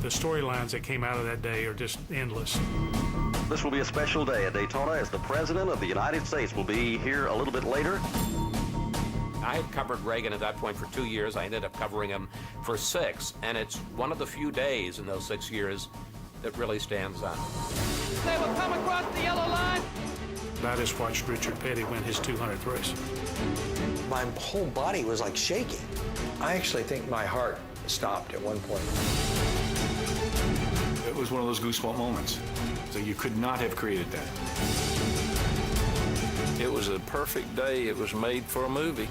The storylines that came out of that day are just endless. This will be a special day at Daytona as the President of the United States will be here a little bit later. I had covered Reagan at that point for 2 years. I ended up covering him for 6, and it's one of the few days in those 6 years that really stands out. They will come across the yellow line. I just watched Richard Petty win his 200th race. My whole body was like shaking. I actually think my heart stopped at one point. It was one of those goosebump moments. So you could not have created that. It was a perfect day. It was made for a movie.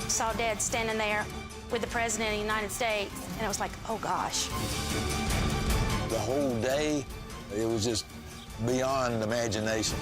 Saw Dad standing there with the President of the United States, and it was like, oh gosh. The whole day, it was just beyond imagination.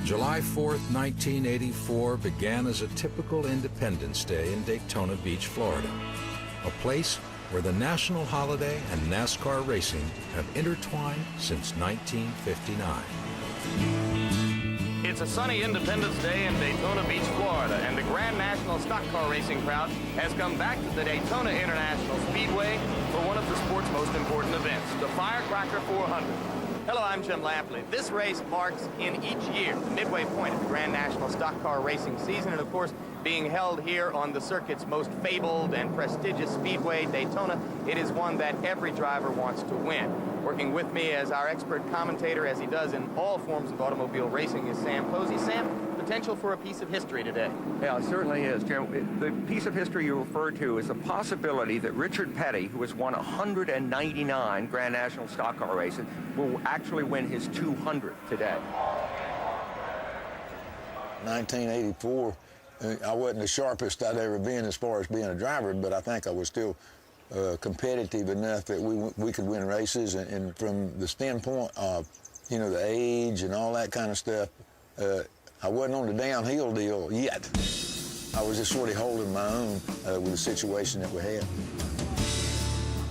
July 4th, 1984 began as a typical Independence Day in Daytona Beach, Florida, a place where the national holiday and NASCAR racing have intertwined since 1959. It's a sunny Independence Day in Daytona Beach, Florida, and the Grand National Stock Car Racing crowd has come back to the Daytona International Speedway for one of the sport's most important events, the Firecracker 400. Hello, I'm Jim Lampley. This race marks in each year the midway point of the Grand National Stock Car Racing season, and of course, being held here on the circuit's most fabled and prestigious speedway, Daytona, it is one that every driver wants to win. Working with me as our expert commentator, as he does in all forms of automobile racing, is Sam Posey. Sam, potential for a piece of history today. Yeah, it certainly is, Jim. The piece of history you referred to is the possibility that Richard Petty, who has won 199 Grand National Stock Car races, will actually win his 200th today. 1984, I wasn't the sharpest I'd ever been as far as being a driver, but I think I was still competitive enough that we could win races. And from the standpoint of, you know, the age and all that kind of stuff, I wasn't on the downhill deal yet. I was just sort of holding my own with the situation that we had.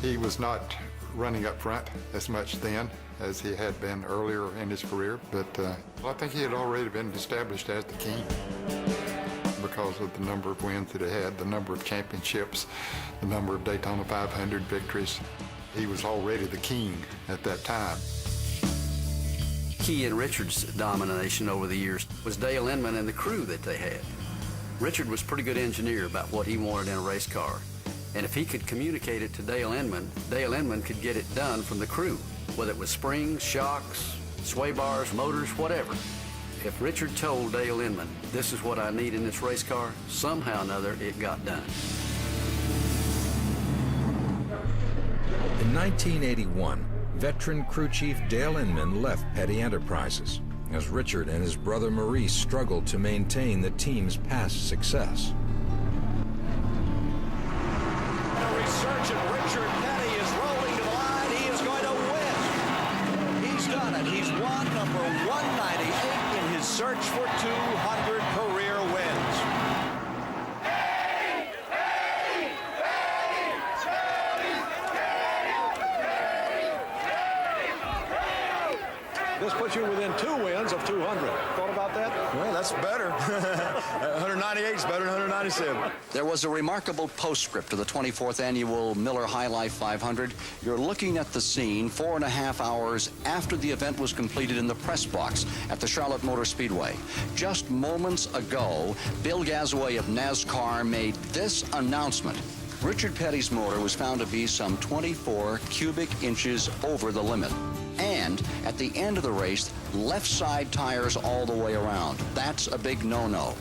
He was not running up front as much then as he had been earlier in his career, but I think he had already been established as the king because of the number of wins that he had, the number of championships, the number of Daytona 500 victories. He was already the king at that time. Key in Richard's domination over the years was Dale Inman and the crew that they had. Richard was a pretty good engineer about what he wanted in a race car. And if he could communicate it to Dale Inman could get it done from the crew, whether it was springs, shocks, sway bars, motors, whatever. If Richard told Dale Inman, this is what I need in this race car, somehow or another it got done. In 1981, veteran crew chief Dale Inman left Petty Enterprises as Richard and his brother Maurice struggled to maintain the team's past success. A resurgent Richard Petty is rolling to the line. He is going to win. He's done it. He's won number 198 in his search for 200 career wins. This puts you within 2 wins of 200. Thought about that? Well, that's better. 198 is better than 197. There was a remarkable postscript to the 24th annual Miller High Life 500. You're looking at the scene 4.5 hours after the event was completed in the press box at the Charlotte Motor Speedway. Just moments ago, Bill Gazaway of NASCAR made this announcement. Richard Petty's motor was found to be some 24 cubic inches over the limit. And at the end of the race, left side tires all the way around. That's a big no-no.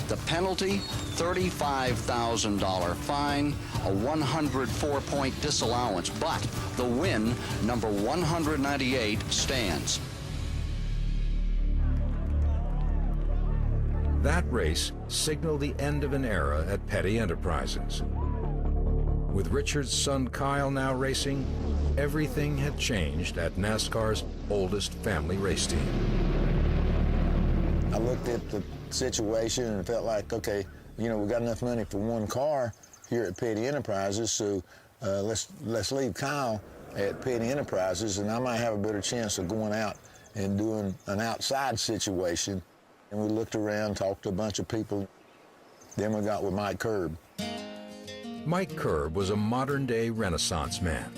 The penalty, $35,000 fine, a 104-point disallowance. But the win, number 198, stands. That race signaled the end of an era at Petty Enterprises. With Richard's son Kyle now racing, everything had changed at NASCAR's oldest family race team. I looked at the situation and felt like, okay, you know, we got enough money for one car here at Petty Enterprises, so let's leave Kyle at Petty Enterprises, and I might have a better chance of going out and doing an outside situation. And we looked around, talked to a bunch of people. Then we got with Mike Curb. Mike Curb was a modern-day Renaissance man,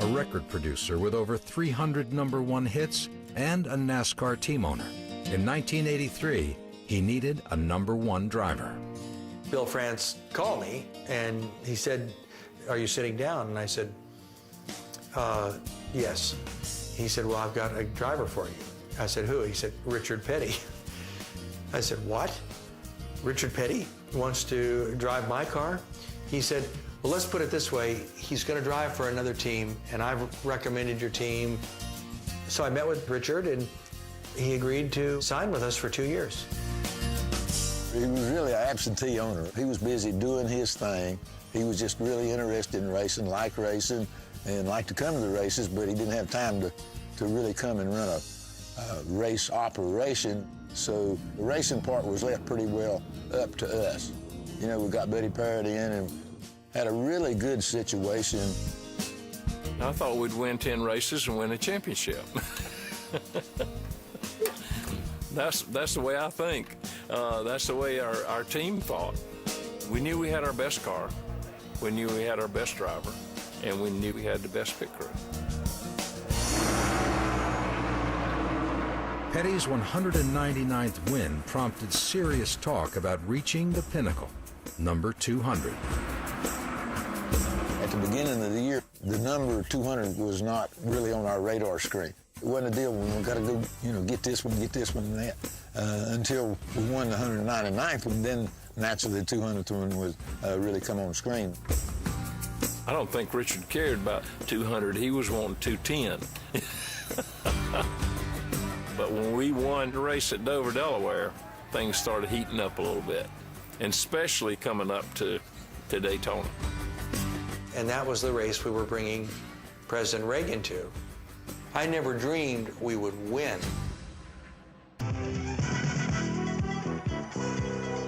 a record producer with over 300 #1 hits and a NASCAR team owner. In 1983, he needed a #1 driver. Bill France called me and he said, "Are you sitting down?" And I said, "Yes." He said, "Well, I've got a driver for you." I said, "Who?" He said, "Richard Petty." I said, "What? Richard Petty wants to drive my car?" He said, "Well, let's put it this way. He's going to drive for another team, and I've recommended your team." So I met with Richard, and he agreed to sign with us for 2 years. He was really an absentee owner. He was busy doing his thing. He was just really interested in racing, liked racing, and liked to come to the races, but he didn't have time to really come and run a race operation. So the racing part was left pretty well up to us. You know, we got Betty Parrott in and had a really good situation. I thought we'd win 10 races and win a championship. That's the way I think. That's the way our team thought. We knew we had our best car. We knew we had our best driver. And we knew we had the best pit crew. Petty's 199th win prompted serious talk about reaching the pinnacle, number 200. At the beginning of the year, the number 200 was not really on our radar screen. It wasn't a deal when we got to go, you know, get this one, and that. Until we won the 199th one, then naturally the 200th one was really come on the screen. I don't think Richard cared about 200. He was wanting 210. But when we won the race at Dover, Delaware, things started heating up a little bit, and especially coming up to Daytona. And that was the race we were bringing President Reagan to. I never dreamed we would win.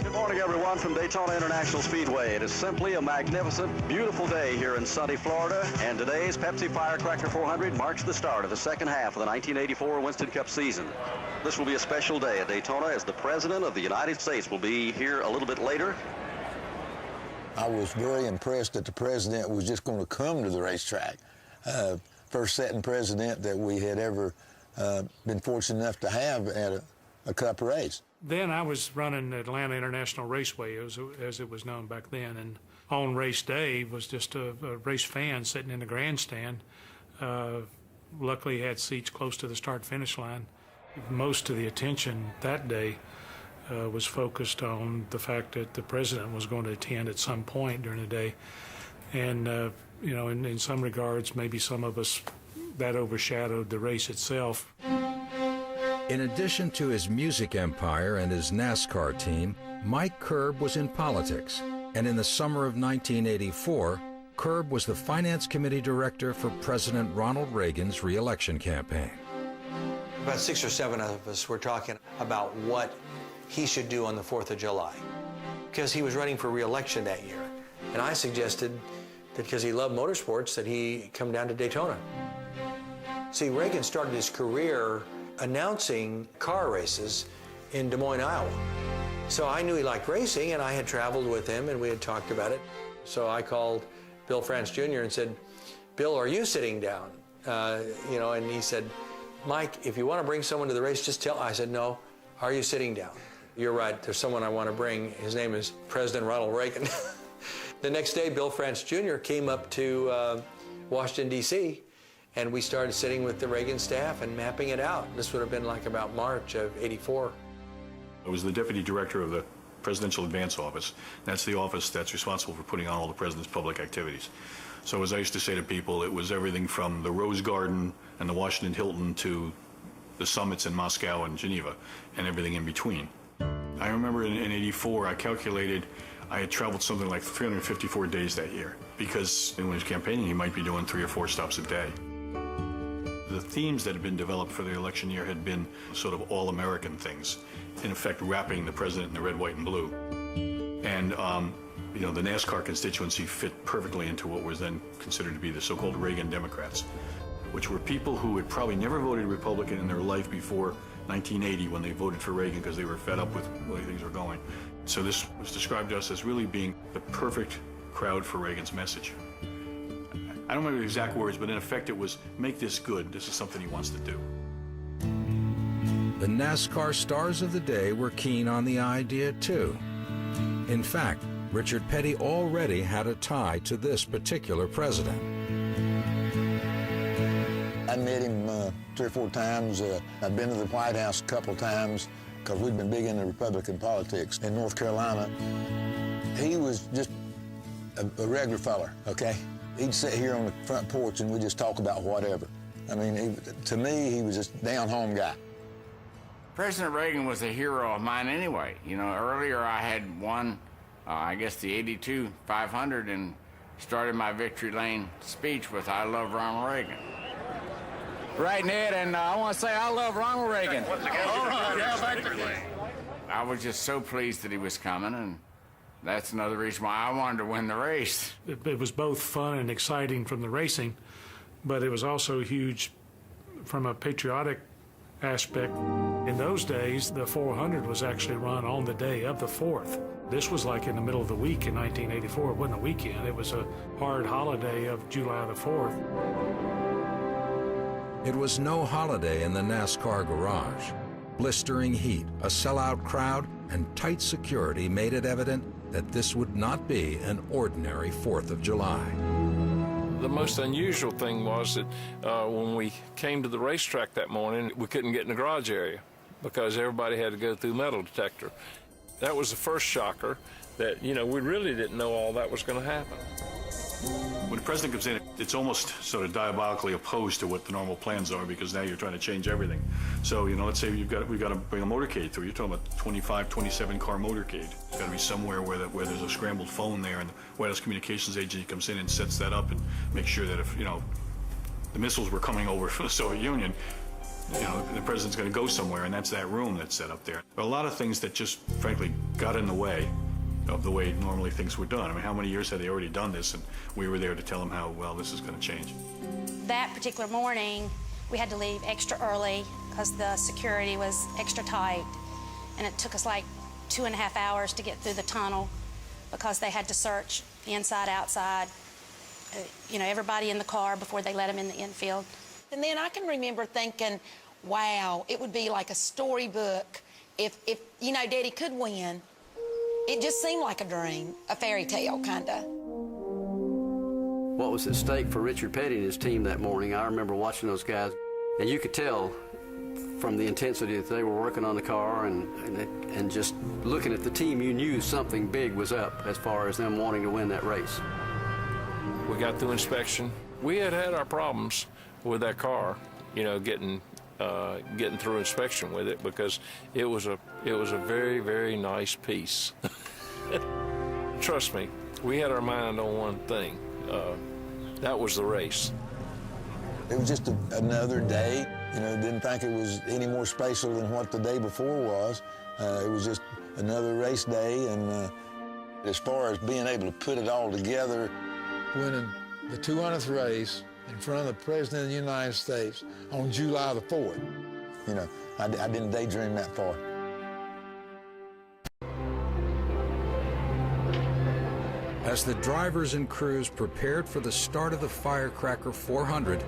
Good morning, everyone, from Daytona International Speedway. It is simply a magnificent, beautiful day here in sunny Florida, and today's Pepsi Firecracker 400 marks the start of the second half of the 1984 Winston Cup season. This will be a special day at Daytona, as the President of the United States will be here a little bit later. I was very impressed that the President was just going to come to the racetrack. First sitting president that we had ever been fortunate enough to have at a Cup race. Then I was running Atlanta International Raceway, as it was known back then, and on race day was just a race fan sitting in the grandstand. Luckily had seats close to the start-finish line. Most of the attention that day was focused on the fact that the President was going to attend at some point during the day. And, you know, in some regards, maybe some of us, that overshadowed the race itself. In addition to his music empire and his NASCAR team, Mike Curb was in politics. And in the summer of 1984, Curb was the finance committee director for President Ronald Reagan's re-election campaign. About 6 or 7 of us were talking about what he should do on the 4th of July, because he was running for re-election that year. And I suggested that because he loved motorsports, that he come down to Daytona. See, Reagan started his career announcing car races in Des Moines, Iowa. So I knew he liked racing, and I had traveled with him, and we had talked about it. So I called Bill France Jr. and said, "Bill, are you sitting down?" You know, and he said, "Mike, if you want to bring someone to the race, just tell." I said, "No, are you sitting down?" "You're right, there's someone I want to bring. His name is President Ronald Reagan." The next day, Bill France Jr. came up to Washington, D.C., and we started sitting with the Reagan staff and mapping it out. This would have been like about March of '84. I was the deputy director of the Presidential Advance Office. That's the office that's responsible for putting on all the president's public activities. So as I used to say to people, it was everything from the Rose Garden and the Washington Hilton to the summits in Moscow and Geneva and everything in between. I remember in '84, I calculated I had traveled something like 354 days that year because when he was campaigning, he might be doing 3 or 4 stops a day. The themes that had been developed for the election year had been sort of all-American things, in effect wrapping the president in the red, white, and blue. And, you know, the NASCAR constituency fit perfectly into what was then considered to be the so-called Reagan Democrats, which were people who had probably never voted Republican in their life before 1980 when they voted for Reagan because they were fed up with the way things were going. So this was described to us as really being the perfect crowd for Reagan's message. I don't remember the exact words, but in effect it was, make this good. This is something he wants to do. The NASCAR stars of the day were keen on the idea too. In fact, Richard Petty already had a tie to this particular president. I met him 3 or 4 times. I've been to the White House a couple of times because we've been big into Republican politics in North Carolina. He was just a regular feller, okay? He'd sit here on the front porch and we'd just talk about whatever. I mean, to me, he was just a down-home guy. President Reagan was a hero of mine anyway. You know, earlier I had won, I guess, the 82 500 and started my victory lane speech with "I love Ronald Reagan." Right, Ned, and I want to say I love Ronald Reagan. Once again, all right, yeah, back to Clay. I was just so pleased that he was coming, and that's another reason why I wanted to win the race. It was both fun and exciting from the racing, but it was also huge from a patriotic aspect. In those days, the 400 was actually run on the day of the 4th. This was like in the middle of the week in 1984. It wasn't a weekend. It was a hard holiday of July the 4th. It was no holiday in the NASCAR garage. Blistering heat, a sellout crowd, and tight security made it evident that this would not be an ordinary 4th of July. The most unusual thing was that when we came to the racetrack that morning, we couldn't get in the garage area because everybody had to go through metal detector. That was the first shocker that, you know, we really didn't know all that was going to happen. When the president comes in, it's almost sort of diabolically opposed to what the normal plans are because now you're trying to change everything. So, you know, let's say we've got to bring a motorcade through. You're talking about 25, 27 car motorcade. It's got to be somewhere where there's a scrambled phone there, and the White House communications agency comes in and sets that up and makes sure that if, you know, the missiles were coming over from the Soviet Union, you know, the president's going to go somewhere, and that's that room that's set up there. But a lot of things that just, frankly, got in the way of the way normally things were done. I mean, how many years had they already done this, and we were there to tell them how well this is going to change. That particular morning, we had to leave extra early because the security was extra tight, and it took us like 2.5 hours to get through the tunnel because they had to search the inside, outside, you know, everybody in the car before they let them in the infield. And then I can remember thinking, wow, it would be like a storybook if you know, Daddy could win. It just seemed like a dream, a fairy tale, kind of. What was at stake for Richard Petty and his team that morning, I remember watching those guys, and you could tell from the intensity that they were working on the car and just looking at the team, you knew something big was up as far as them wanting to win that race. We got through inspection. We had our problems with that car, you know, getting through inspection with it because it was a very, very nice piece. Trust me, we had our mind on one thing. That was the race. It was just another day. You know, didn't think it was any more special than what the day before was. It was just another race day, and as far as being able to put it all together, winning the 200th race in front of the President of the United States on July the 4th. You know, I didn't daydream that far. As the drivers and crews prepared for the start of the Firecracker 400,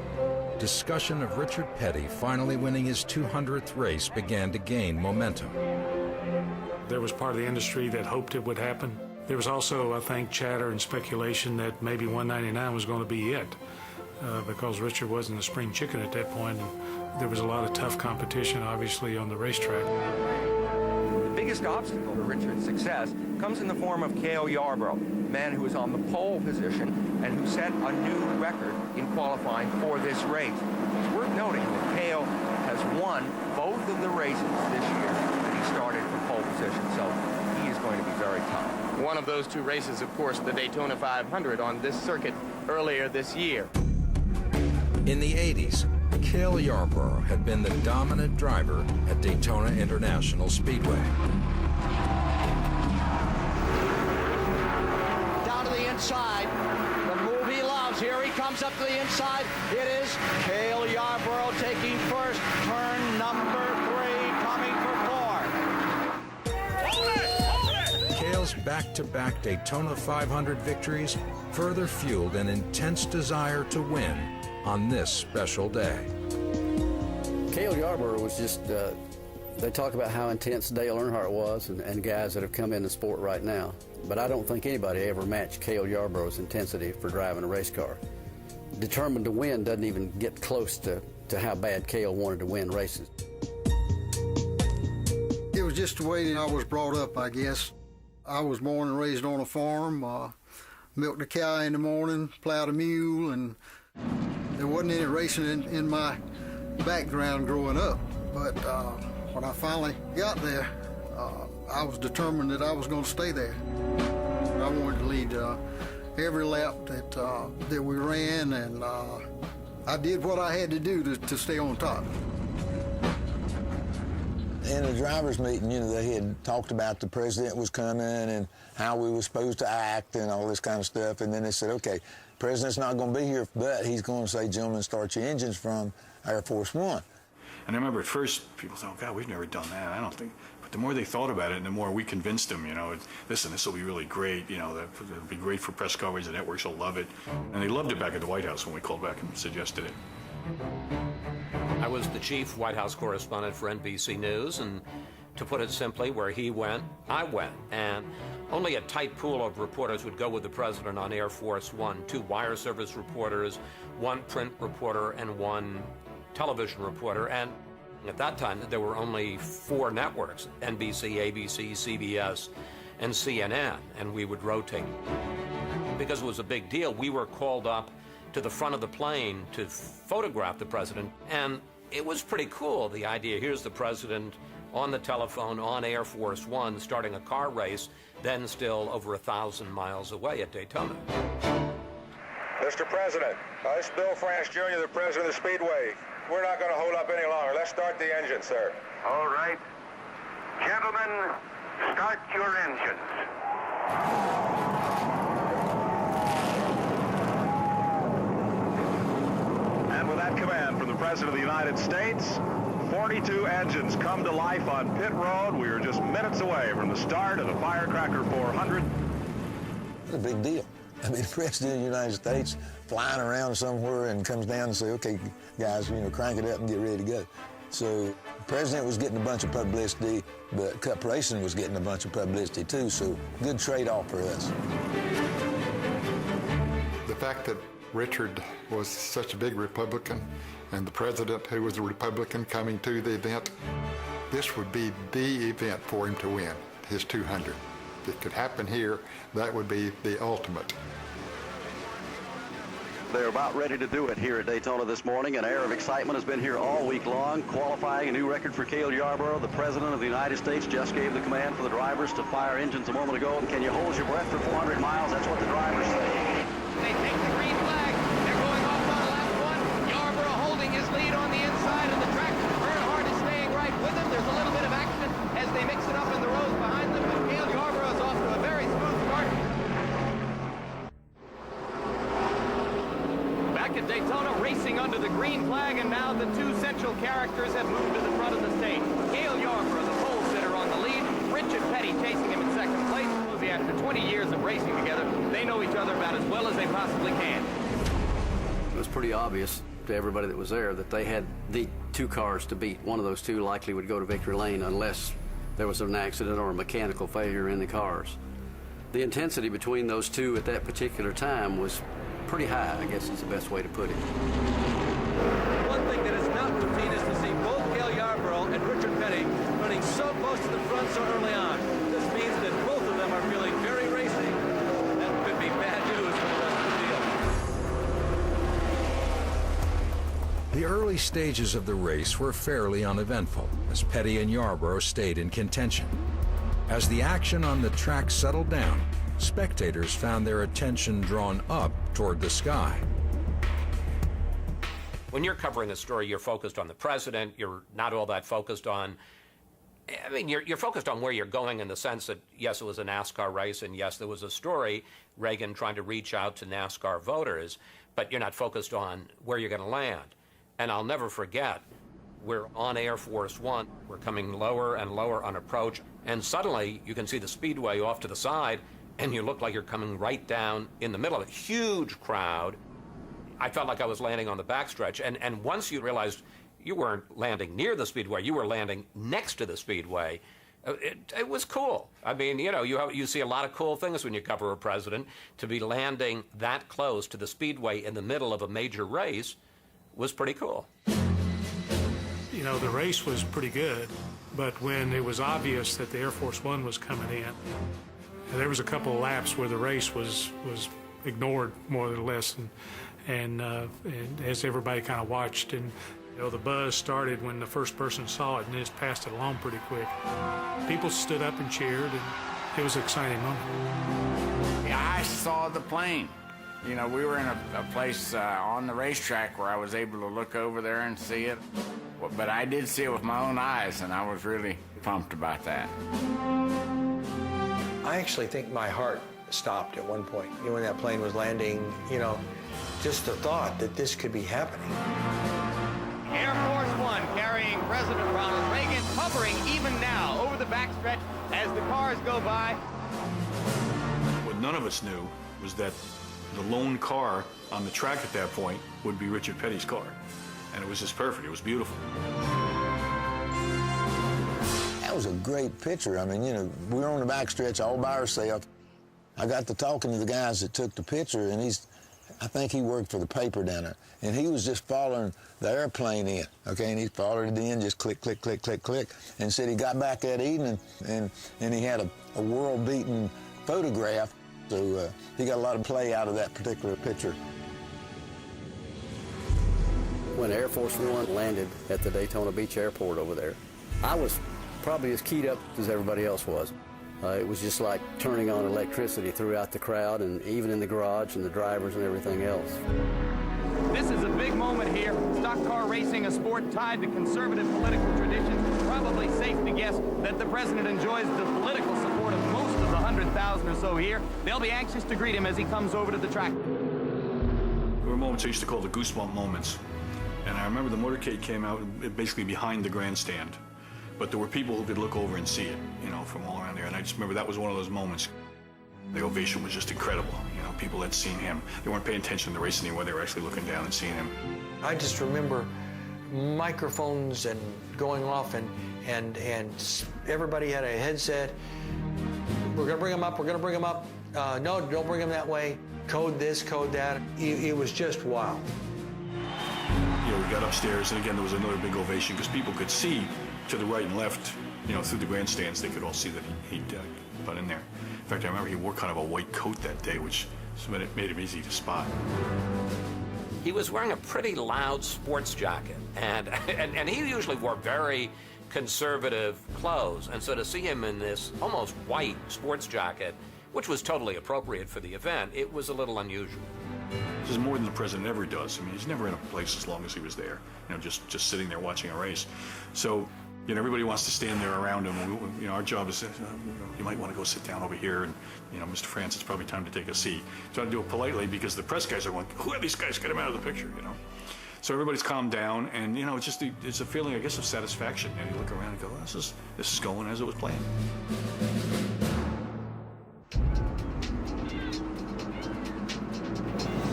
discussion of Richard Petty finally winning his 200th race began to gain momentum. There was part of the industry that hoped it would happen. There was also, I think, chatter and speculation that maybe 199 was going to be it. Because Richard wasn't a spring chicken at that point, and there was a lot of tough competition, obviously, on the racetrack. The biggest obstacle to Richard's success comes in the form of Cale Yarborough, a man who was on the pole position and who set a new record in qualifying for this race. It's worth noting that Cale has won both of the races this year that he started from pole position, so he is going going to be very tough. One of those two races, of course, the Daytona 500 on this circuit earlier this year. In the 80s, Cale Yarborough had been the dominant driver at Daytona International Speedway. Down to the inside, the move he loves. Here he comes up to the inside. It is Cale Yarborough taking first. Turn number 3, coming for 4. Cale's back-to-back Daytona 500 victories further fueled an intense desire to win on this special day. Cale Yarborough was just, they talk about how intense Dale Earnhardt was and guys that have come in the sport right now. But I don't think anybody ever matched Cale Yarborough's intensity for driving a race car. Determined to win doesn't even get close to how bad Cale wanted to win races. It was just the way that I was brought up, I guess. I was born and raised on a farm, milked a cow in the morning, plowed a mule, and there wasn't any racing in my background growing up. But when I finally got there, I was determined that I was going to stay there. I wanted to lead every lap that we ran, and I did what I had to do to stay on top. In the drivers' meeting, they had talked about the president was coming and how we were supposed to act and all this kind of stuff. And then they said, okay, the president's not going to be here, but he's going to say, gentlemen, start your engines from Air Force One. And I remember at first, people thought, God, we've never done that. I don't think. But the more they thought about it, and the more we convinced them, listen, this will be really great. It'll be great for press coverage. The networks will love it. And they loved it back at the White House when we called back and suggested it. I was the chief White House correspondent for NBC News, and to put it simply, where he went, I went. And only a tight pool of reporters would go with the president on Air Force One, 2 wire service reporters, 1 print reporter, and 1 television reporter. And at that time, there were only 4 networks, NBC, ABC, CBS, and CNN, and we would rotate. Because it was a big deal, we were called up to the front of the plane to photograph the president, and it was pretty cool, the idea. Here's the president on the telephone on Air Force One starting a car race, then still over 1,000 miles away at Daytona. Mr. President, this is Bill France Jr., the president of the Speedway. We're not going to hold up any longer. Let's start the engine, sir. All right. Gentlemen, start your engines. And with that command from the President of the United States, 42 engines come to life on pit road. We are just minutes away from the start of the Firecracker 400. It's a big deal. I mean, the President of the United States flying around somewhere and comes down and say, okay, guys, crank it up and get ready to go. So the President was getting a bunch of publicity, but Cup Racing was getting a bunch of publicity too, so good trade-off for us. The fact that Richard was such a big Republican and the President, who was a Republican, coming to the event, this would be the event for him to win, his 200. If it could happen here, that would be the ultimate. They're about ready to do it here at Daytona this morning. An air of excitement has been here all week long, qualifying a new record for Cale Yarborough. The President of the United States just gave the command for the drivers to fire engines a moment ago. Can you hold your breath for 400 miles? That's what the drivers say. They take the green flag. They're going off on lap 1. Yarborough holding his lead on the inside of the track. Earnhardt is staying right with him. There's a little bit of action as they mix it up in the rows behind them, but Cale Yarborough is off to a very smooth start. Back at Daytona, racing under the green flag, and now the 2 central characters have moved to the front of the stage. Cale Yarborough, the pole sitter, on the lead. Richard Petty chasing him in second place. After 20 years of racing together, they know each other about as well as they possibly can. It was pretty obvious to everybody that was there that they had the 2 cars to beat. One of those 2 likely would go to victory lane unless there was an accident or a mechanical failure in the cars. The intensity between those 2 at that particular time was pretty high, I guess is the best way to put it. One thing that is not routine is to see both Cale Yarborough and Richard Petty running so close to the front so early on. This means that both of them are feeling very racy. That could be bad news for the rest of the deal. The early stages of the race were fairly uneventful as Petty and Yarborough stayed in contention. As the action on the track settled down, spectators found their attention drawn up toward the sky. When you're covering a story, you're focused on the president. You're not all that focused on, I mean, you're focused on where you're going in the sense that, yes, it was a NASCAR race, and yes, there was a story, Reagan trying to reach out to NASCAR voters, but you're not focused on where you're going to land. And I'll never forget, we're on Air Force One. We're coming lower and lower on approach, and suddenly you can see the speedway off to the side, and you look like you're coming right down in the middle of it. Huge crowd. I felt like I was landing on the backstretch, and once you realized you weren't landing near the speedway, you were landing next to the speedway, it was cool. I mean, you know, you see a lot of cool things when you cover a president. To be landing that close to the speedway in the middle of a major race was pretty cool. You know, the race was pretty good, but when it was obvious that the Air Force One was coming in, there was a couple of laps where the race was ignored more or less, and as everybody kind of watched, and you know, the buzz started when the first person saw it and just passed it along pretty quick. People stood up and cheered, and it was an exciting moment. Yeah, I saw the plane. You know, we were in a place on the racetrack where I was able to look over there and see it. But I did see it with my own eyes, and I was really pumped about that. I actually think my heart stopped at one point. You know, when that plane was landing, you know, just the thought that this could be happening. Air Force One carrying President Ronald Reagan, hovering even now over the backstretch as the cars go by. What none of us knew was that the lone car on the track at that point would be Richard Petty's car. And it was just perfect. It was beautiful. That was a great picture. I mean, you know, we were on the backstretch all by ourselves. I got to talking to the guys that took the picture, and I think he worked for the paper down there, and he was just following the airplane in, okay, and he followed it in, just click, click, click, click, click, and said he got back that evening, and he had a world-beating photograph, so he got a lot of play out of that particular picture. When Air Force One landed at the Daytona Beach Airport over there, I was probably as keyed up as everybody else was. It was just like turning on electricity throughout the crowd and even in the garage and the drivers and everything else. This is a big moment here. Stock car racing, a sport tied to conservative political traditions. Probably safe to guess that the president enjoys the political support of most of the 100,000 or so here. They'll be anxious to greet him as he comes over to the track. There were moments I used to call the goosebump moments. And I remember the motorcade came out basically behind the grandstand. But there were people who could look over and see it, you know, from all around there. And I just remember that was one of those moments. The ovation was just incredible. You know, people had seen him. They weren't paying attention to the race anymore. They were actually looking down and seeing him. I just remember microphones and going off, and everybody had a headset. We're going to bring him up. We're going to bring him up. No, don't bring him that way. Code this, code that. It was just wow. You know, we got upstairs, and again, there was another big ovation because people could see to the right and left, you know, through the grandstands. They could all see that he'd got in there. In fact, I remember he wore kind of a white coat that day, which made him easy to spot. He was wearing a pretty loud sports jacket, and he usually wore very conservative clothes, and so to see him in this almost white sports jacket, which was totally appropriate for the event, it was a little unusual. This is more than the president ever does. I mean, he's never in a place as long as he was there, you know, just sitting there watching a race. So, you know, everybody wants to stand there around him. You know, our job is, you might want to go sit down over here, and, you know, Mr. France, it's probably time to take a seat. Trying to do it politely because the press guys are going, who are these guys? Get them out of the picture, you know. So everybody's calmed down, and, you know, it's a feeling, I guess, of satisfaction. And you look around and go, this is going as it was planned.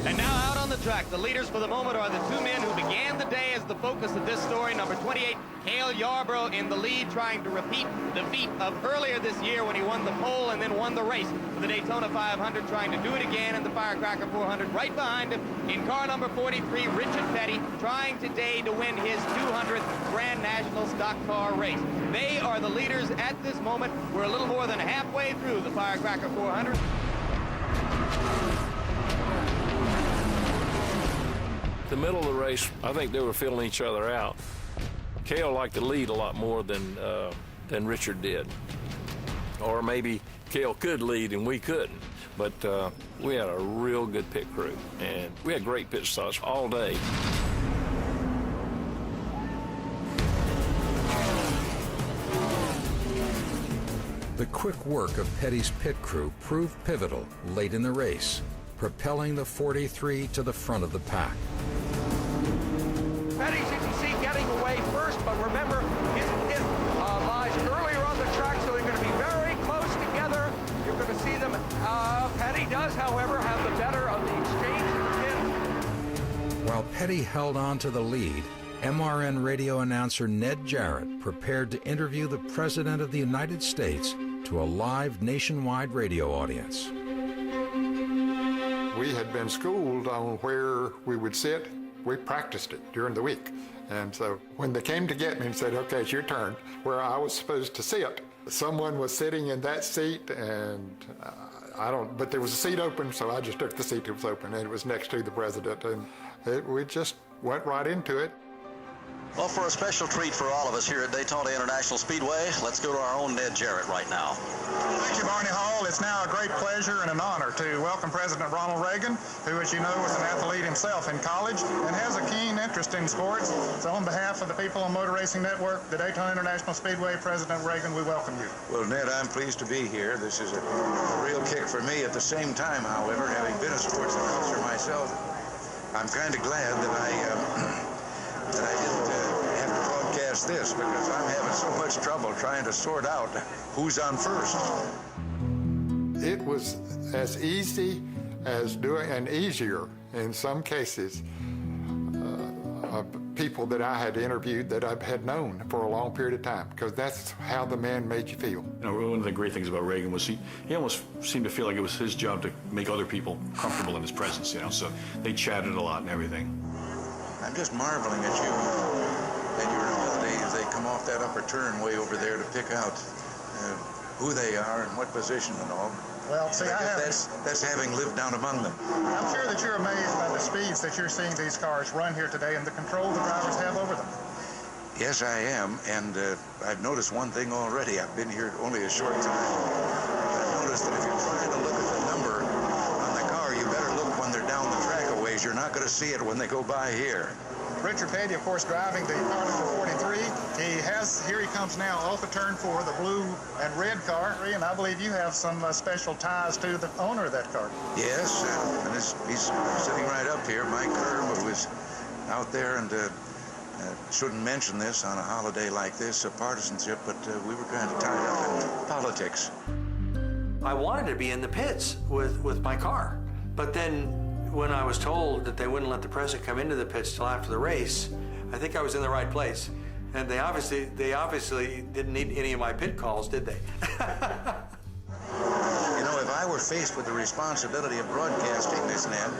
And now out on the track, the leaders for the moment are the two men who began the day as the focus of this story. Number 28, Cale Yarborough in the lead, trying to repeat the feat of earlier this year when he won the pole and then won the race for the Daytona 500, trying to do it again in the Firecracker 400. Right behind him, in car number 43, Richard Petty, trying today to win his 200th Grand National Stock Car race. They are the leaders at this moment. We're a little more than halfway through the Firecracker 400. The middle of the race, I think they were filling each other out. Cale liked to lead a lot more than Richard did. Or maybe Cale could lead and we couldn't. But we had a real good pit crew, and we had great pit stops all day. The quick work of Petty's pit crew proved pivotal late in the race, propelling the 43 to the front of the pack. Petty, you can see, getting away first, but remember, his lies earlier on the track, so they're going to be very close together. You're going to see them. Petty does, however, have the better of the exchange in the pit. While Petty held on to the lead, MRN radio announcer Ned Jarrett prepared to interview the President of the United States to a live nationwide radio audience. We had been schooled on where we would sit. We practiced it during the week. And so when they came to get me and said, okay, it's your turn, where I was supposed to sit, someone was sitting in that seat, and but there was a seat open, so I just took the seat that was open, and it was next to the president, and we just went right into it. Well, for a special treat for all of us here at Daytona International Speedway, let's go to our own Ned Jarrett right now. Thank you, Barney Hall. It's now a great pleasure and an honor to welcome President Ronald Reagan, who, as you know, was an athlete himself in college and has a keen interest in sports. So on behalf of the people on Motor Racing Network, the Daytona International Speedway, President Reagan, we welcome you. Well, Ned, I'm pleased to be here. This is a real kick for me. At the same time, however, having been a sports announcer myself, I'm kind of glad that I didn't have to broadcast this, because I'm having so much trouble trying to sort out who's on first. It was as easy as doing, and easier in some cases, people that I had interviewed that I had known for a long period of time, because that's how the man made you feel. You know, one of the great things about Reagan was he almost seemed to feel like it was his job to make other people comfortable in his presence, you know, so they chatted a lot and everything. I'm just marveling at you and your ability as they come off that upper turn way over there to pick out who they are and what position and all. Well, see, that's having lived down among them. I'm sure that you're amazed by the speeds that you're seeing these cars run here today and the control the drivers have over them. Yes, I am, and I've noticed one thing already. I've been here only a short time. I've noticed that if you're trying to look at the number on the car, you better look when they're down the track a ways. You're not going to see it when they go by here. Richard Petty, of course, driving the car number 43. Here he comes now off of turn 4, the blue and red car, and I believe you have some special ties to the owner of that car. Yes, and he's sitting right up here, Mike Kerr, who was out there, and shouldn't mention this on a holiday like this, partisanship, but we were kind of tied up in politics. I wanted to be in the pits with my car, but then when I was told that they wouldn't let the president come into the pits till after the race, I think I was in the right place. And they obviously didn't need any of my pit calls, did they? You know, if I were faced with the responsibility of broadcasting this, Ned,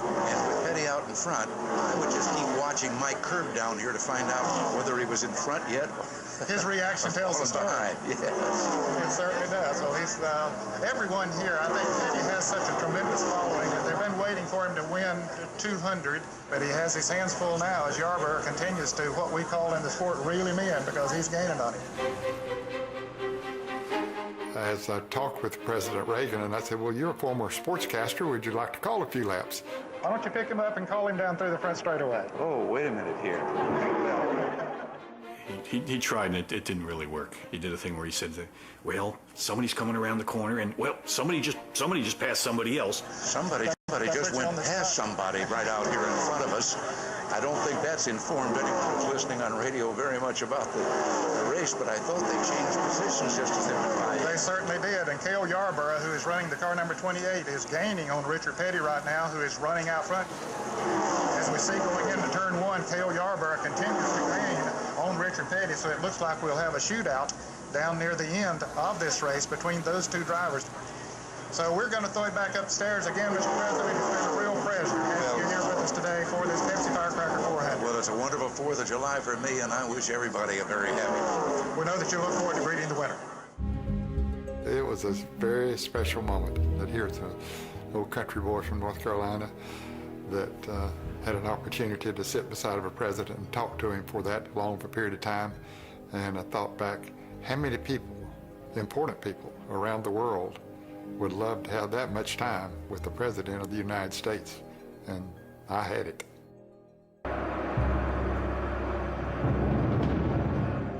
and with Petty out in front, I would just keep watching Mike Kerr down here to find out whether he was in front yet. His reaction tells the story. Yes. It certainly does. So he's everyone here. I think Petty has such a tremendous following that they've been waiting for him to win 200, but he has his hands full now as Yarborough continues to what we call in the sport reel him in, because he's gaining on him. As I talked with President Reagan, and I said, well, you're a former sportscaster. Would you like to call a few laps? Why don't you pick him up and call him down through the front straightaway? Oh, wait a minute here. He tried, and it didn't really work. He did a thing where he said, well, somebody's coming around the corner, and, well, somebody just passed somebody else. Somebody just went past somebody right out here in front of us. I don't think that's informed anyone who's listening on radio very much about the race, but I thought they changed positions just as they went by. They certainly did, and Cale Yarborough, who is running the car number 28, is gaining on Richard Petty right now, who is running out front. As we see going into turn 1, Cale Yarborough continues to gain on Richard Petty, so it looks like we'll have a shootout down near the end of this race between those two drivers. So we're going to throw it back upstairs again, Mr. President. It's been a real pleasure having you here with us today for this Pepsi Firecracker 400. Well, it's a wonderful 4th of July for me, and I wish everybody a very happy one. We know that you look forward to greeting the winner. It was a very special moment that here's an old country boy from North Carolina that had an opportunity to sit beside of a president and talk to him for that long of a period of time. And I thought back, how many people important people around the world would love to have that much time with the President of the United States, and I had it.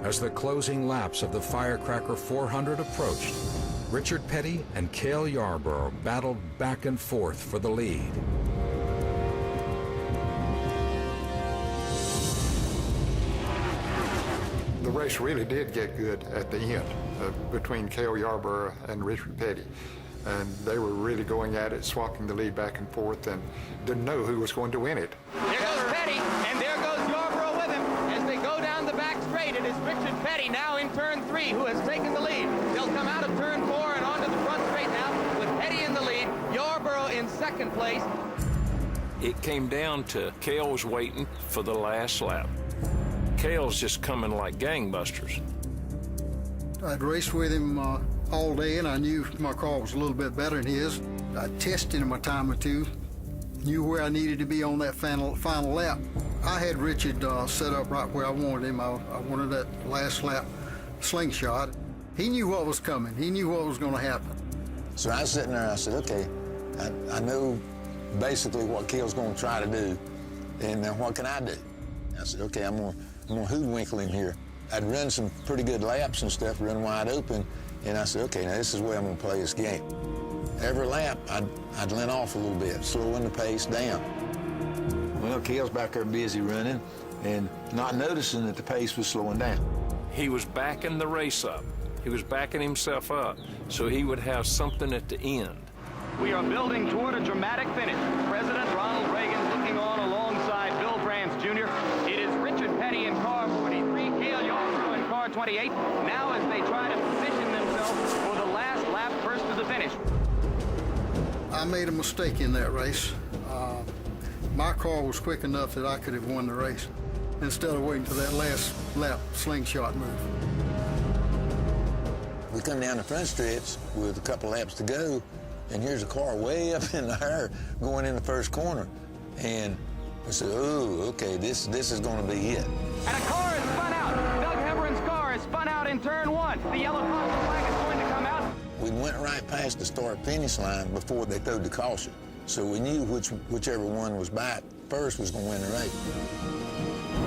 As the closing laps of the Firecracker 400 approached, Richard Petty and Cale Yarborough battled back and forth for the lead. The race really did get good at the end between Cale Yarborough and Richard Petty. And they were really going at it, swapping the lead back and forth, and didn't know who was going to win it. There goes Petty, and there goes Yarborough with him. As they go down the back straight, it is Richard Petty now in turn 3 who has taken the lead. They'll come out of turn 4 and onto the front straight now with Petty in the lead, Yarborough in second place. It came down to Cale was waiting for the last lap. Cale's just coming like gangbusters. I'd raced with him all day, and I knew my car was a little bit better than his. I tested him a time or two, knew where I needed to be on that final lap. I had Richard set up right where I wanted him. I wanted that last lap slingshot. He knew what was coming. He knew what was going to happen. So I was sitting there, I said, okay, I know basically what Cale's going to try to do, and now what can I do? I said, okay, I'm going to hoodwinkle him here. I'd run some pretty good laps and stuff, run wide open, and I said, okay, now this is the way I'm going to play this game. Every lap, I'd lean off a little bit, slowing the pace down. Well, Cale's back there busy running and not noticing that the pace was slowing down. He was backing the race up. He was backing himself up so he would have something at the end. We are building toward a dramatic finish. President Ronald Reagan looking on alongside Bill Brands Jr. It is Richard Petty in car 43, Cale Yarborough in car 28. Now as they try to position themselves for the last lap first to the finish. I made a mistake in that race. My car was quick enough that I could have won the race instead of waiting for that last lap slingshot move. We come down the front stretch with a couple laps to go, and here's a car way up in the air going in the first corner. And I said, oh, okay, this is going to be it. And a car is spun out. Doug Heveren's car is spun out in turn 1. The yellow caution flag is going to come out. We went right past the start-finish line before they threw the caution. So we knew whichever one was back first was going to win the race.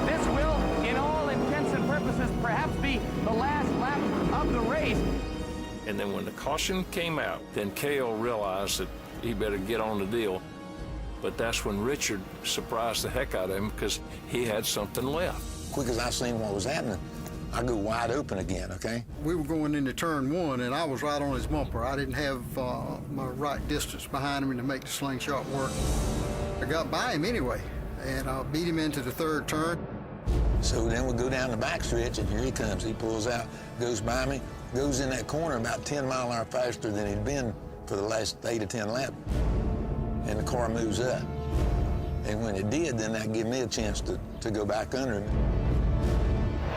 This will, in all intents and purposes, perhaps be the last lap of the race. And then when the caution came out, then Cale realized that he better get on the deal. But that's when Richard surprised the heck out of him because he had something left. Quick as I seen what was happening, I go wide open again, okay? We were going into turn 1, and I was right on his bumper. I didn't have my right distance behind him to make the slingshot work. I got by him anyway, and I beat him into the third turn. So then we go down the back stretch, and here he comes. He pulls out, goes by me, goes in that corner about 10 miles an hour faster than he'd been for the last 8 or 10 laps. And the car moves up. And when it did, then that gave me a chance to go back under him.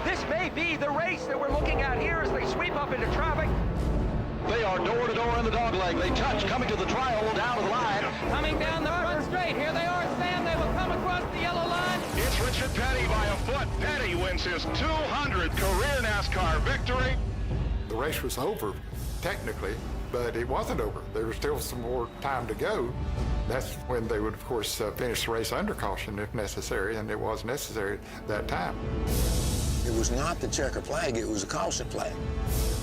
This may be the race that we're looking at here as they sweep up into traffic. They are door-to-door in the dogleg. They touch, coming to the trial, down to the line. Coming down the front straight. Here they are, Sam. They will come across the yellow line. It's Richard Petty by a foot. Petty wins his 200th career NASCAR victory. The race was over, technically, but it wasn't over. There was still some more time to go. That's when they would, of course, finish the race under caution if necessary, and it was necessary that time. It was not the checker flag, it was a caution flag.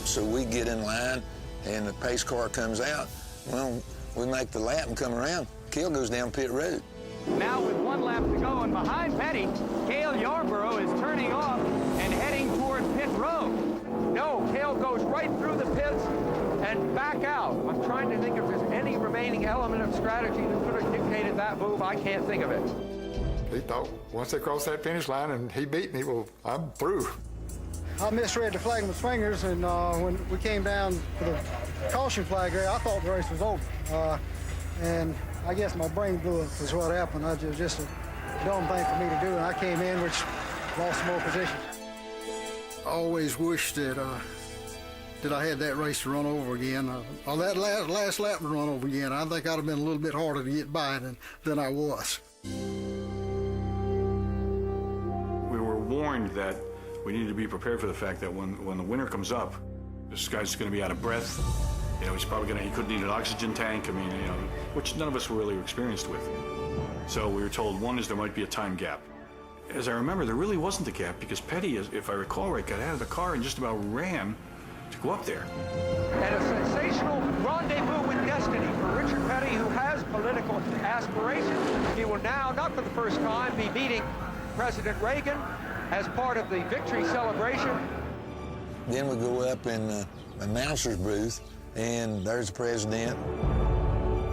So we get in line, and the pace car comes out. Well, we make the lap and come around. Cale goes down pit road. Now with 1 lap to go, and behind Petty, Cale Yarborough is turning off and heading toward pit road. No, Cale goes right through the pits and back out. I'm trying to think if there's any remaining element of strategy that could have dictated that move. I can't think of it. He thought once they crossed that finish line and he beat me, well, I'm through. I misread the flag with fingers, and when we came down for the caution flag there, I thought the race was over. And I guess my brain blew up is what happened. Just a dumb thing for me to do, and I came in, which lost some more positions. I always wish that I had that race to run over again, or that last lap to run over again. I think I'd have been a little bit harder to get by than I was. We were warned that we needed to be prepared for the fact that when the winner comes up, This guy's going to be out of breath. You know, he couldn't need an oxygen tank. I mean, you know, which none of us were really experienced with. So we were told, one is there might be a time gap. As I remember, there really wasn't a gap because Petty, if I recall right, got out of the car and just about ran to go up there. And a sensational rendezvous with destiny for Richard Petty, who has political aspirations. He will now, not for the first time, be meeting President Reagan as part of the victory celebration. Then we go up in the announcer's booth, and there's the president.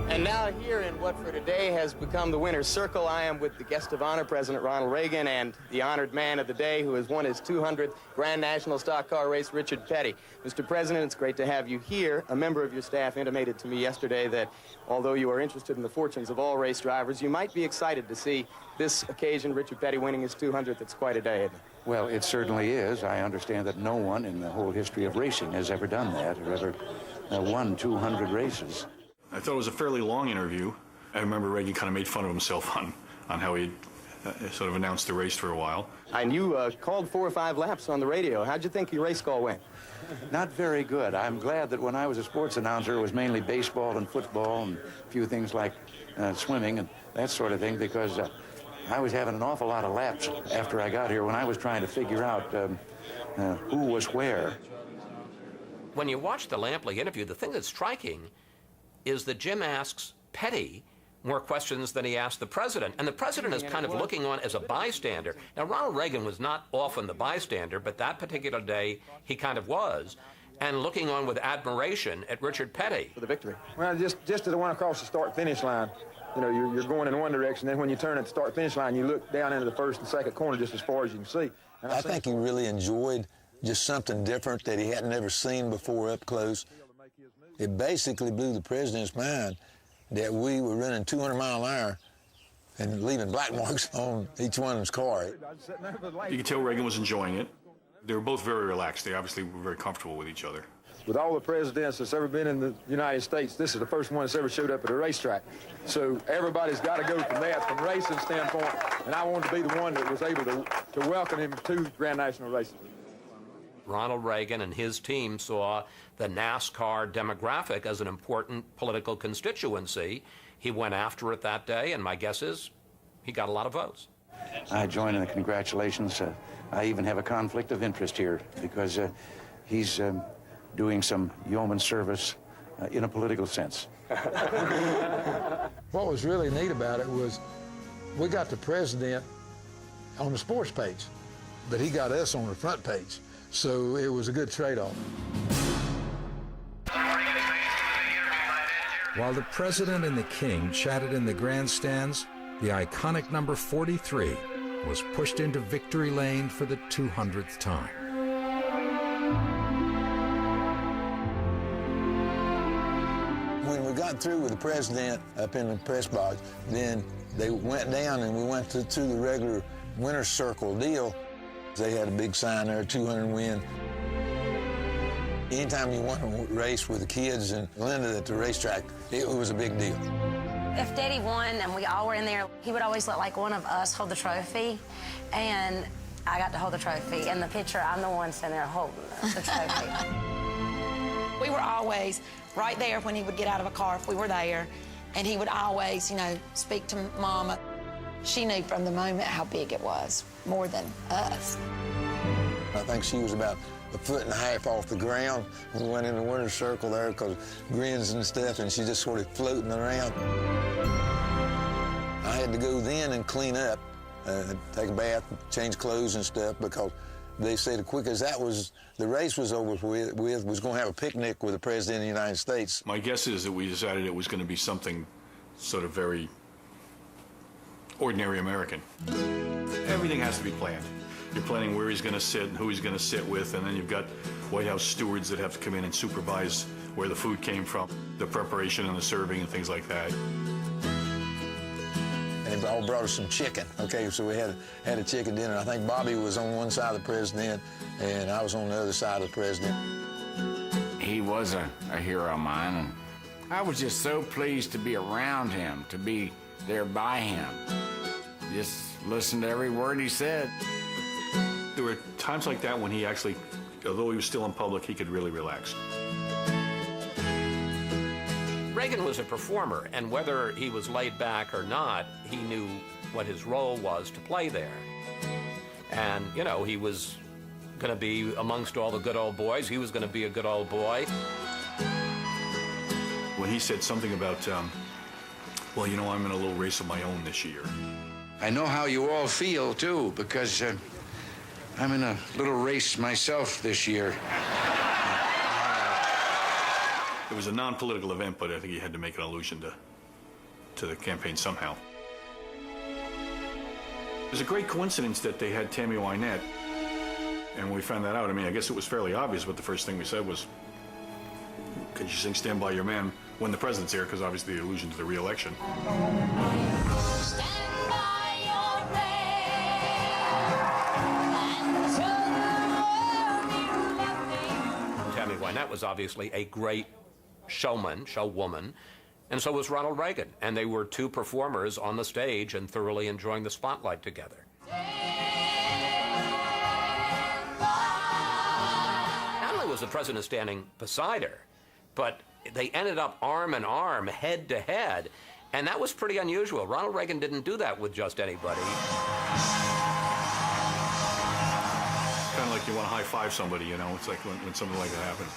And now here in what for today has become the winner's circle, I am with the guest of honor, President Ronald Reagan, and the honored man of the day who has won his 200th Grand National Stock Car race, Richard Petty. Mr. President, it's great to have you here. A member of your staff intimated to me yesterday that although you are interested in the fortunes of all race drivers, you might be excited to see this occasion, Richard Petty winning his 200th. It's quite a day, isn't it? Well, it certainly is. I understand that no one in the whole history of racing has ever done that or ever won 200 races. I thought it was a fairly long interview. I remember Reagan kind of made fun of himself on how he sort of announced the race for a while. And you called 4 or 5 laps on the radio. How'd you think your race call went? Not very good. I'm glad that when I was a sports announcer, it was mainly baseball and football and a few things like swimming and that sort of thing, because I was having an awful lot of laps after I got here when I was trying to figure out who was where. When you watch the Lampley interview, the thing that's striking is that Jim asks Petty more questions than he asked the president. And the president is kind of looking on as a bystander. Now, Ronald Reagan was not often the bystander, but that particular day he kind of was, and looking on with admiration at Richard Petty. For the victory. Well, just as the one across the start-finish line, you know, you're going in one direction, then when you turn at the start-finish line, you look down into the first and second corner just as far as you can see. And I think he really enjoyed just something different that he hadn't ever seen before up close. It basically blew the president's mind that we were running 200 mile an hour and leaving black marks on each one of his car. You could tell Reagan was enjoying it. They were both very relaxed. They obviously were very comfortable with each other. With all the presidents that's ever been in the United States, this is the first one that's ever showed up at a racetrack. So everybody's got to go from that, from racing standpoint, and I wanted to be the one that was able to welcome him to Grand National races. Ronald Reagan and his team saw the NASCAR demographic as an important political constituency. He went after it that day, and my guess is he got a lot of votes. I join in the congratulations. I even have a conflict of interest here because he's doing some yeoman service in a political sense. What was really neat about it was we got the president on the sports page, but he got us on the front page. So it was a good trade-off. While the president and the king chatted in the grandstands, the iconic number 43 was pushed into victory lane for the 200th time. When we got through with the president up in the press box, then they went down and we went to the regular winner's circle deal. They had a big sign there, 200 win. Anytime you want to race with the kids and Linda at the racetrack, it was a big deal. If Daddy won and we all were in there, he would always let like one of us hold the trophy, and I got to hold the trophy. In the picture, I'm the one standing there holding the trophy. We were always right there when he would get out of a car if we were there, and he would always, you know, speak to Mama. She knew from the moment how big it was, more than us. I think she was about 1.5 feet off the ground. We went in the winner's circle there because grins and stuff, and she just sort of floating around. I had to go then and clean up, take a bath, change clothes and stuff, because they said as quick as the race was over with, was going to have a picnic with the President of the United States. My guess is that we decided it was going to be something sort of very ordinary American. Everything has to be planned. You're planning where he's going to sit and who he's going to sit with, and then you've got White House stewards that have to come in and supervise where the food came from, the preparation and the serving and things like that. And they all brought us some chicken. Okay, so we had a chicken dinner. I think Bobby was on one side of the president, and I was on the other side of the president. He was a hero of mine, and I was just so pleased to be around him, to be there by him. Just listen to every word he said. There were times like that when he actually although he was still in public, he could really relax. Reagan was a performer, and whether he was laid back or not, he knew what his role was to play there. And, you know, he was going to be amongst all the good old boys. He was going to be a good old boy. When he said something about, well, you know, I'm in a little race of my own this year. I know how you all feel, too, because I'm in a little race myself this year. It was a non-political event, but I think he had to make an allusion to the campaign somehow. It was a great coincidence that they had Tammy Wynette, and when we found that out, I mean, I guess it was fairly obvious, but the first thing we said was, could you sing Stand By Your Man when the president's here, because obviously the allusion to the re-election. Tammy Wynette was obviously a great showwoman, and so was Ronald Reagan. And they were two performers on the stage and thoroughly enjoying the spotlight together. Not only was the president standing beside her, but they ended up arm in arm, head to head, and that was pretty unusual. Ronald Reagan didn't do that with just anybody. Kind of like you want to high-five somebody, you know? It's like when something like that happens.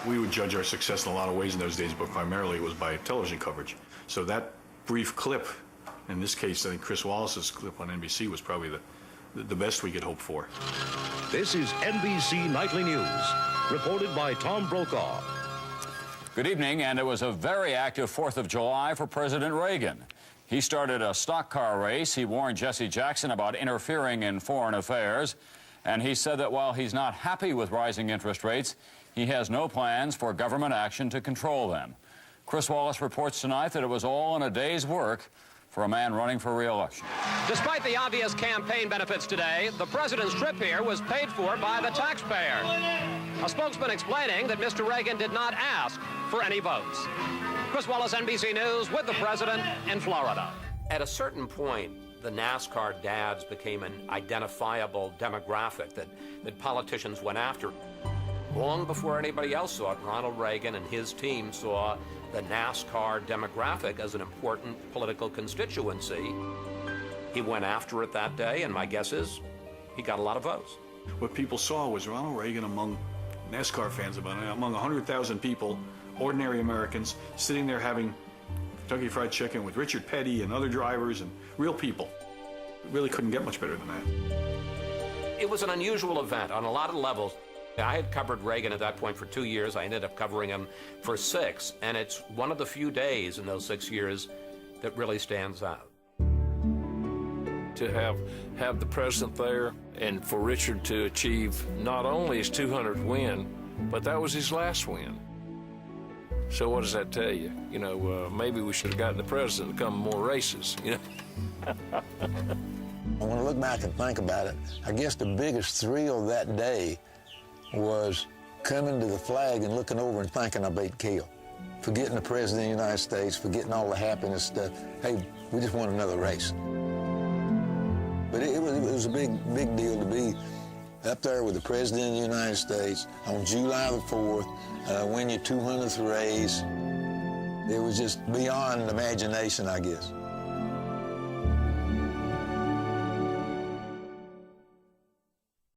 We would judge our success in a lot of ways in those days, but primarily it was by television coverage. So that brief clip, in this case, I think Chris Wallace's clip on NBC was probably the best we could hope for. This is NBC Nightly News, reported by Tom Brokaw. Good evening, and it was a very active 4th of July for President Reagan. He started a stock car race. He warned Jesse Jackson about interfering in foreign affairs, and he said that while he's not happy with rising interest rates, he has no plans for government action to control them. Chris Wallace reports tonight that it was all in a day's work for a man running for re-election. Despite the obvious campaign benefits today, the president's trip here was paid for by the taxpayer. A spokesman explaining that Mr. Reagan did not ask for any votes. Chris Wallace, NBC News, with the president in Florida. At a certain point, the NASCAR dads became an identifiable demographic that politicians went after. Long before anybody else saw it, Ronald Reagan and his team saw the NASCAR demographic as an important political constituency. He went after it that day, and my guess is he got a lot of votes. What people saw was Ronald Reagan among NASCAR fans, among 100,000 people, ordinary Americans, sitting there having Kentucky Fried Chicken with Richard Petty and other drivers and real people. It really couldn't get much better than that. It was an unusual event on a lot of levels. I had covered Reagan at that point for 2 years. I ended up covering him for 6, and it's one of the few days in those 6 years that really stands out. To have the president there and for Richard to achieve not only his 200th win, but that was his last win. So what does that tell you? You know, maybe we should have gotten the president to come more races, you know? When I look back and think about it, I guess the biggest thrill that day was coming to the flag and looking over and thinking I beat Cale. Forgetting the President of the United States, forgetting all the happiness stuff. Hey, we just won another race. But it was a big deal to be up there with the President of the United States on July the 4th, win your 200th race. It was just beyond imagination, I guess.